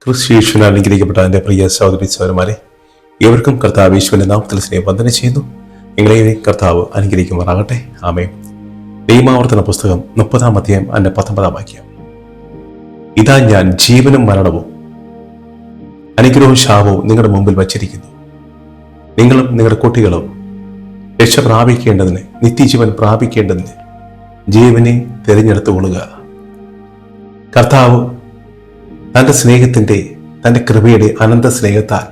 ക്രിസ്തുയേശുവിൽ അനുഗ്രഹിക്കപ്പെട്ട എൻ്റെ പ്രിയ സഹോദരി സഹോദരന്മാരെ, ഏവർക്കും കർത്താവ് യേശുവിന്റെ നാമത്തിൽ സ്നേഹവന്ദനം ചെയ്യുന്നു. നിങ്ങളെ കർത്താവ് അനുഗ്രഹിക്കുമാറാകട്ടെ. ആമേൻ. നിയമാവർത്തന പുസ്തകം 30-ാം അധ്യായം അതിന്റെ 19-ാം വാക്യം. ഇതാ ഞാൻ ജീവനും മരണവും അനുഗ്രഹവും ശാപവും നിങ്ങളുടെ മുമ്പിൽ വച്ചിരിക്കുന്നു. നിങ്ങളും നിങ്ങളുടെ കുട്ടികളും രക്ഷ പ്രാപിക്കേണ്ടതിന്, നിത്യജീവൻ പ്രാപിക്കേണ്ടതിന് ജീവനെ തിരഞ്ഞെടുത്തുകൊള്ളുക. കർത്താവ് തന്റെ സ്നേഹത്തിന്റെ, തന്റെ കൃപയുടെ അനന്ത സ്നേഹത്താൽ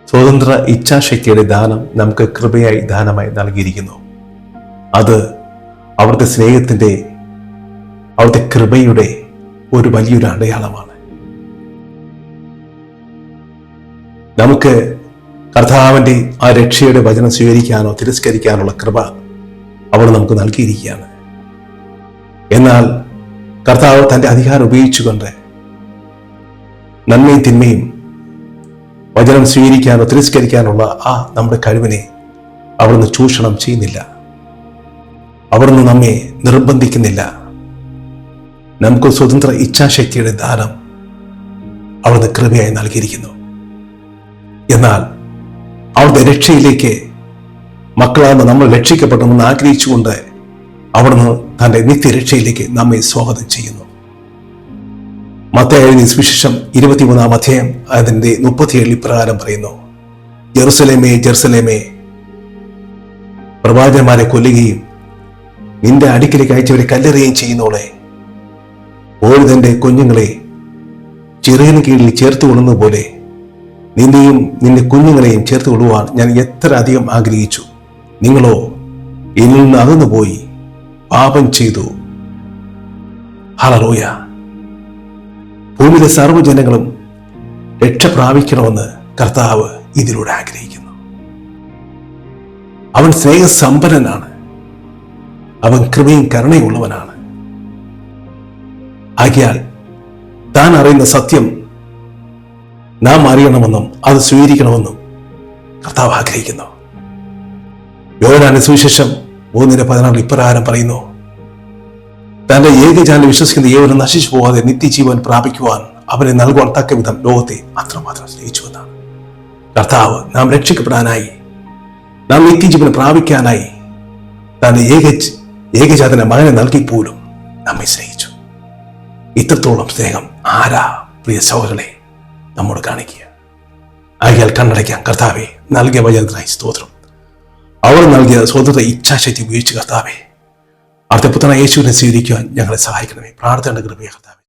സ്വതന്ത്ര ഇച്ഛാശക്തിയുടെ ദാനം നമുക്ക് കൃപയായി ദാനമായി നൽകിയിരിക്കുന്നു. അത് അവിടുത്തെ സ്നേഹത്തിന്റെ, അവിടുത്തെ കൃപയുടെ ഒരു വലിയൊരു അടയാളമാണ്. നമുക്ക് കർത്താവിന്റെ ആ രക്ഷയുടെ വചനം സ്വീകരിക്കാനോ തിരസ്കരിക്കാനുള്ള കൃപ അവിടെ നമുക്ക് നൽകിയിരിക്കുകയാണ്. എന്നാൽ കർത്താവ് തന്റെ അധികാരം ഉപയോഗിച്ചുകൊണ്ട് നന്മയും തിന്മയും വചനം സ്വീകരിക്കാനോ തിരസ്കരിക്കാനുള്ള ആ നമ്മുടെ കഴിവിനെ അവിടുന്ന് ചൂഷണം ചെയ്യുന്നില്ല. അവിടുന്ന് നമ്മെ നിർബന്ധിക്കുന്നില്ല. നമുക്ക് സ്വതന്ത്ര ഇച്ഛാശക്തിയുടെ ദാനം അവിടുന്ന് കൃപയായി നൽകിയിരിക്കുന്നു. എന്നാൽ അവിടുത്തെ രക്ഷയിലേക്ക് മക്കളാണ് നമ്മൾ രക്ഷിക്കപ്പെടണമെന്ന് ആഗ്രഹിച്ചുകൊണ്ട് അവിടുന്ന് തന്റെ നിത്യരക്ഷയിലേക്ക് നമ്മെ സ്വാഗതം ചെയ്യുന്നു. മത്തായി എഴുതിയ സുവിശേഷം 23-ാം അധ്യായം അതിന്റെ 37 ഇപ്രകാരം പറയുന്നു: ജെറുസലേമേ, ജെറുസലേമേ, പ്രവാചകന്മാരെ കൊല്ലുകയും നിന്റെ അടുക്കിലേക്ക് അയച്ചവരെ കല്ലെറിയുകയും ചെയ്യുന്നോളെ, ഓഴുതന്റെ കുഞ്ഞുങ്ങളെ ചിറകിന് കീഴിൽ ചേർത്ത് കൊള്ളുന്ന പോലെ നിന്റെയും നിന്റെ കുഞ്ഞുങ്ങളെയും ചേർത്ത് കൊള്ളുവാൻ ഞാൻ എത്ര അധികം ആഗ്രഹിച്ചു. നിങ്ങളോ എന്നിൽ നിന്ന് അകന്നുപോയി പാപം ചെയ്തു. ഹല്ലേലൂയ. ഭൂമിയിലെ സർവ്വജനങ്ങളും രക്ഷ പ്രാപിക്കണമെന്ന് കർത്താവ് ഇതിലൂടെ ആഗ്രഹിക്കുന്നു. അവൻ സ്നേഹസമ്പന്നനാണ്. അവൻ കൃപയും കരുണയുള്ളവനാണ്. ആകയാൽ താൻ അറിയുന്ന സത്യം നാം അറിയണമെന്നും അത് സ്വീകരിക്കണമെന്നും കർത്താവ് ആഗ്രഹിക്കുന്നു. യോഹന്നാന്റെ സുവിശേഷം 3:16 ഇപ്രകാരം പറയുന്നു: തന്റെ ഏകജാനെ വിശ്വസിക്കുന്ന ഏവരും നശിച്ചു പോകാതെ നിത്യജീവൻ പ്രാപിക്കുവാൻ അവനെ നൽകുവാൻ തക്ക വിധം ലോകത്തെ അത്രമാത്രം സ്നേഹിച്ചു എന്നാണ്. കർത്താവ് നാം രക്ഷിക്കപ്പെടാനായി, നാം നിത്യജീവൻ പ്രാപിക്കാനായി തന്റെ ഏകജാതന്റെ മകനെ നൽകിപ്പോലും നമ്മെ സ്നേഹിച്ചു. ഇത്രത്തോളം സ്നേഹം ആരാ പ്രിയ സഹോദരനെ നമ്മോട് കാണിക്കുക? ആകയാൽ കണ്ണടയ്ക്കാം. കർത്താവെ, നൽകിയ വചനത്തിനായി സ്തോത്രം. അവർ നൽകിയ സ്വതന്ത്ര ഇച്ഛാശക്തി ഉപയോഗിച്ച് കർത്താവെ, അടുത്ത പുത്രനായ യേശുവിനെ സ്വീകരിക്കുവാൻ ഞങ്ങളെ സഹായിക്കണമേ. പ്രാർത്ഥനയുടെ കൃപയെ കർത്താവെ.